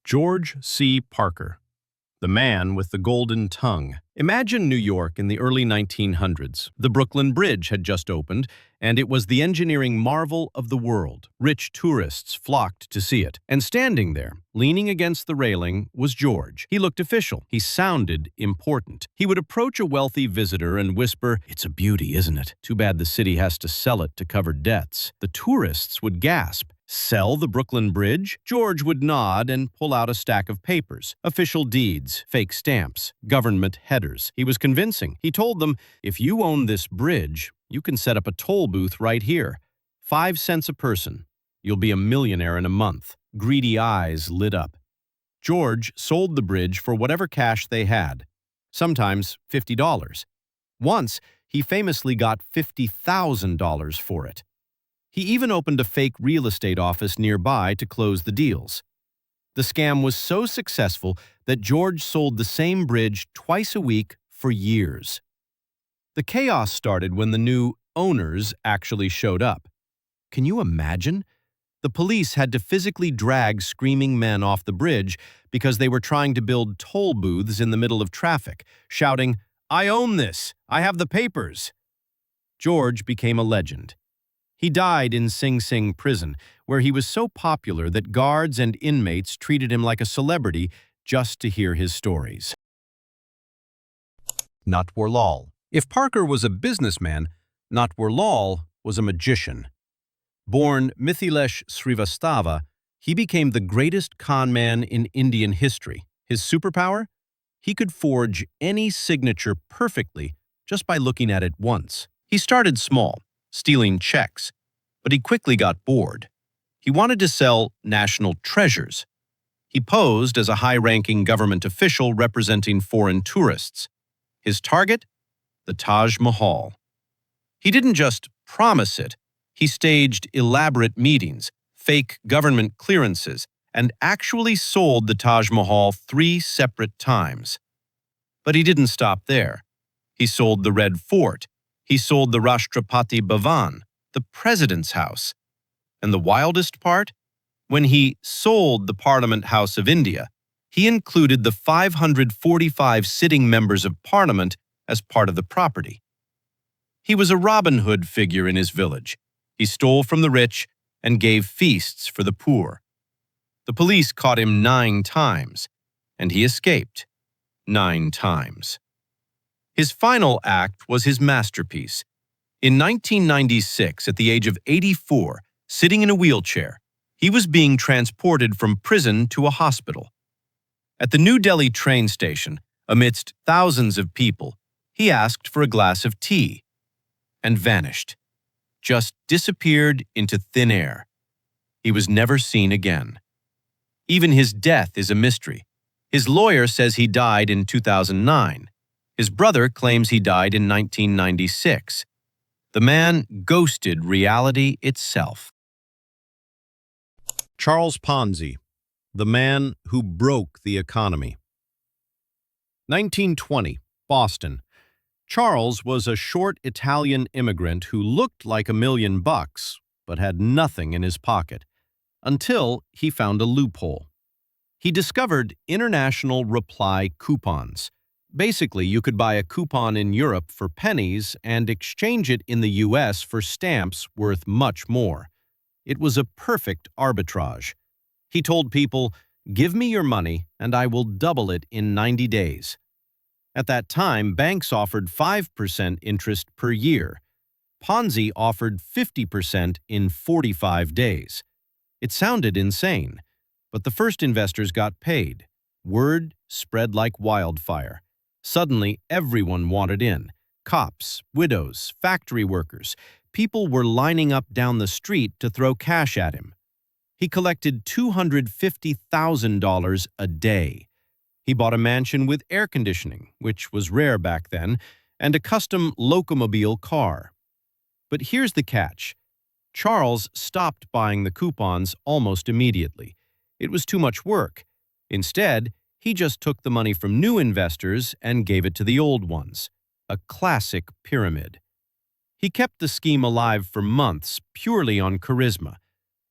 George C. Parker, the man with the golden tongue. Imagine New York in the early 1900s. The Brooklyn Bridge had just opened, and it was the engineering marvel of the world. Rich tourists flocked to see it. And standing there, leaning against the railing, was George. He looked official. He sounded important. He would approach a wealthy visitor and whisper, "It's a beauty, isn't it? Too bad the city has to sell it to cover debts." The tourists would gasp. Sell the Brooklyn Bridge? George would nod and pull out a stack of papers. Official deeds, fake stamps, government headers. He was convincing. He told them, "If you own this bridge, you can set up a toll booth right here. 5 cents a person. You'll be a millionaire in a month." Greedy eyes lit up. George sold the bridge for whatever cash they had, sometimes $50. Once, he famously got $50,000 for it. He even opened a fake real estate office nearby to close the deals. The scam was so successful that George sold the same bridge twice a week for years. The chaos started when the new owners actually showed up. Can you imagine? The police had to physically drag screaming men off the bridge because they were trying to build toll booths in the middle of traffic, shouting, "I own this! I have the papers!" George became a legend. He died in Sing Sing prison, where he was so popular that guards and inmates treated him like a celebrity just to hear his stories. Natwarlal. If Parker was a businessman, Natwarlal was a magician. Born Mithilesh Srivastava, he became the greatest con man in Indian history. His superpower? He could forge any signature perfectly just by looking at it once. He started small, stealing checks, but he quickly got bored. He wanted to sell national treasures. He posed as a high-ranking government official representing foreign tourists. His target? The Taj Mahal. He didn't just promise it. He staged elaborate meetings, fake government clearances, and actually sold the Taj Mahal 3 separate times. But he didn't stop there. He sold the Red Fort. He sold the Rashtrapati Bhavan, the President's House. And the wildest part? When he sold the Parliament House of India, he included the 545 sitting members of Parliament as part of the property. He was a Robin Hood figure in his village. He stole from the rich and gave feasts for the poor. The police caught him 9 times, and he escaped 9 times. His final act was his masterpiece. In 1996, at the age of 84, sitting in a wheelchair, he was being transported from prison to a hospital. At the New Delhi train station, amidst thousands of people, he asked for a glass of tea and vanished, just disappeared into thin air. He was never seen again. Even his death is a mystery. His lawyer says he died in 2009. His brother claims he died in 1996. The man ghosted reality itself. Charles Ponzi, the man who broke the economy. 1920, Boston. Charles was a short Italian immigrant who looked like $1 million but had nothing in his pocket, until he found a loophole. He discovered international reply coupons. Basically, you could buy a coupon in Europe for pennies and exchange it in the US for stamps worth much more. It was a perfect arbitrage. He told people, "Give me your money and I will double it in 90 days. At that time, banks offered 5% interest per year. Ponzi offered 50% in 45 days. It sounded insane, but the first investors got paid. Word spread like wildfire. Suddenly, everyone wanted in. Cops, widows, factory workers. People were lining up down the street to throw cash at him. He collected $250,000 a day. He bought a mansion with air conditioning, which was rare back then, and a custom locomobile car. But here's the catch. Charles stopped buying the coupons almost immediately. It was too much work. Instead, he just took the money from new investors and gave it to the old ones. A classic pyramid. He kept the scheme alive for months purely on charisma.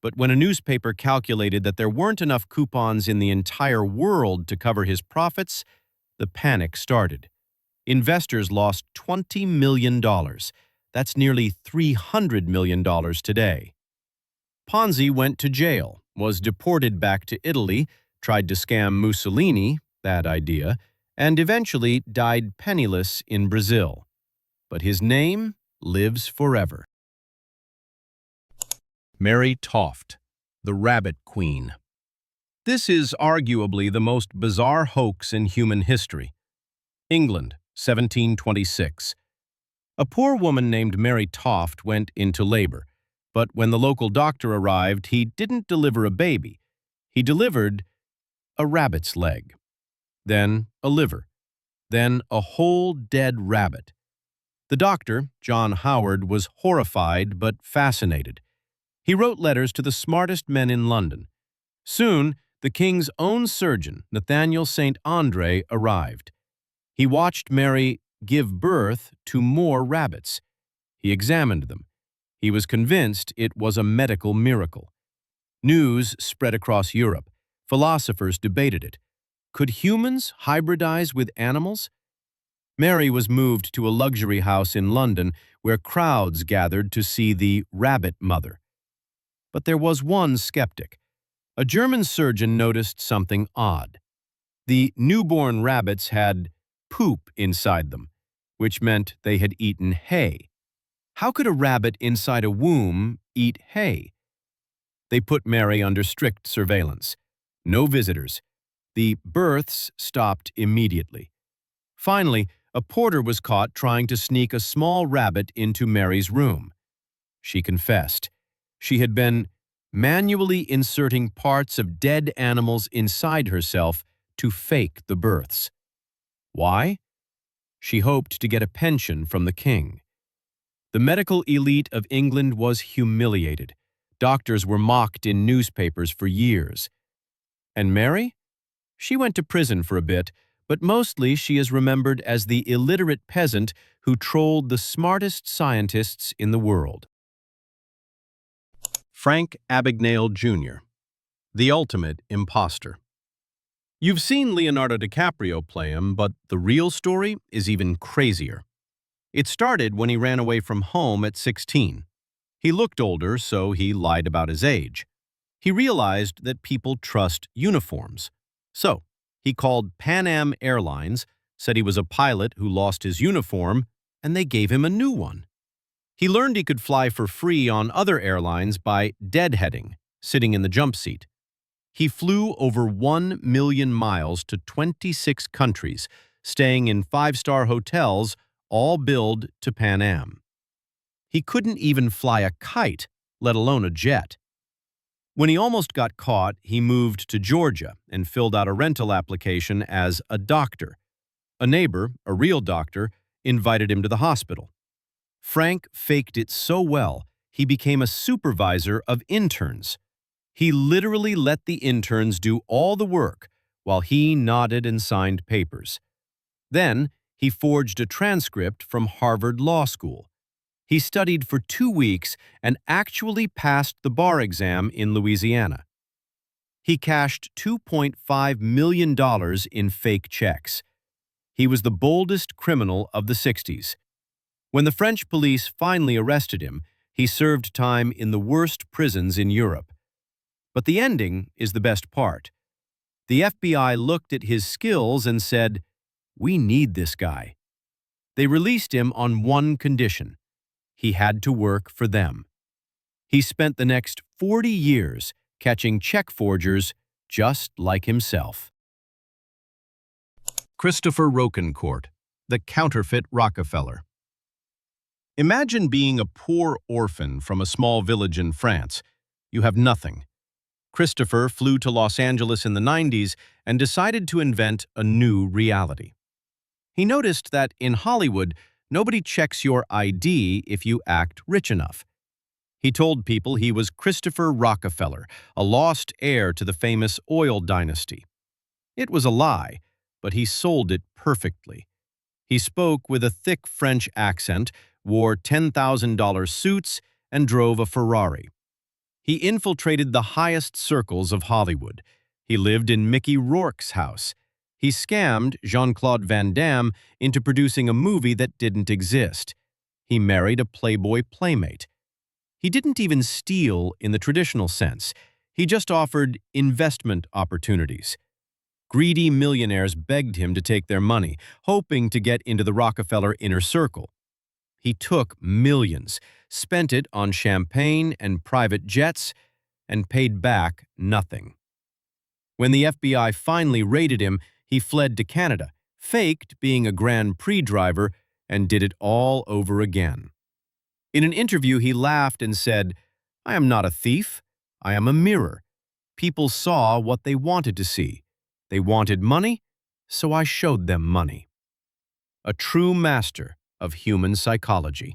But when a newspaper calculated that there weren't enough coupons in the entire world to cover his profits, the panic started. Investors lost $20 million. That's nearly $300 million today. Ponzi went to jail, was deported back to Italy, tried to scam Mussolini, bad idea, and eventually died penniless in Brazil. But his name lives forever. Mary Toft, the Rabbit Queen. This is arguably the most bizarre hoax in human history. England, 1726. A poor woman named Mary Toft went into labor, but when the local doctor arrived, he didn't deliver a baby. He delivered a rabbit's leg, then a liver, then a whole dead rabbit. The doctor, John Howard, was horrified but fascinated. He wrote letters to the smartest men in London. Soon, the king's own surgeon, Nathaniel St. Andre, arrived. He watched Mary give birth to more rabbits. He examined them. He was convinced it was a medical miracle. News spread across Europe. Philosophers debated it. Could humans hybridize with animals? Mary was moved to a luxury house in London where crowds gathered to see the rabbit mother. But there was one skeptic. A German surgeon noticed something odd. The newborn rabbits had poop inside them, which meant they had eaten hay. How could a rabbit inside a womb eat hay? They put Mary under strict surveillance. No visitors. The births stopped immediately. Finally, a porter was caught trying to sneak a small rabbit into Mary's room. She confessed. She had been manually inserting parts of dead animals inside herself to fake the births. Why? She hoped to get a pension from the king. The medical elite of England was humiliated. Doctors were mocked in newspapers for years. And Mary? She went to prison for a bit, but mostly she is remembered as the illiterate peasant who trolled the smartest scientists in the world. Frank Abagnale Jr., the ultimate imposter. You've seen Leonardo DiCaprio play him, but the real story is even crazier. It started when he ran away from home at 16. He looked older, so he lied about his age. He realized that people trust uniforms. So, he called Pan Am Airlines, said he was a pilot who lost his uniform, and they gave him a new one. He learned he could fly for free on other airlines by deadheading, sitting in the jump seat. He flew over 1 million miles to 26 countries, staying in 5-star hotels, all billed to Pan Am. He couldn't even fly a kite, let alone a jet. When he almost got caught, he moved to Georgia and filled out a rental application as a doctor. A neighbor, a real doctor, invited him to the hospital. Frank faked it so well, he became a supervisor of interns. He literally let the interns do all the work while he nodded and signed papers. Then, he forged a transcript from Harvard Law School. He studied for 2 weeks and actually passed the bar exam in Louisiana. He cashed $2.5 million in fake checks. He was the boldest criminal of the 60s. When the French police finally arrested him, he served time in the worst prisons in Europe. But the ending is the best part. The FBI looked at his skills and said, "We need this guy." They released him on one condition. He had to work for them. He spent the next 40 years catching check forgers just like himself. Christopher Rocancourt, the counterfeit Rockefeller. Imagine being a poor orphan from a small village in France. You have nothing. Christopher flew to Los Angeles in the 90s and decided to invent a new reality. He noticed that in Hollywood, nobody checks your ID if you act rich enough. He told people he was Christopher Rockefeller, a lost heir to the famous oil dynasty. It was a lie, but he sold it perfectly. He spoke with a thick French accent, wore $10,000 suits, and drove a Ferrari. He infiltrated the highest circles of Hollywood. He lived in Mickey Rourke's house. He scammed Jean-Claude Van Damme into producing a movie that didn't exist. He married a Playboy playmate. He didn't even steal in the traditional sense. He just offered investment opportunities. Greedy millionaires begged him to take their money, hoping to get into the Rockefeller inner circle. He took millions, spent it on champagne and private jets, and paid back nothing. When the FBI finally raided him, he fled to Canada, faked being a Grand Prix driver, and did it all over again. In an interview, he laughed and said, "I am not a thief. I am a mirror. People saw what they wanted to see. They wanted money, so I showed them money." A true master of human psychology.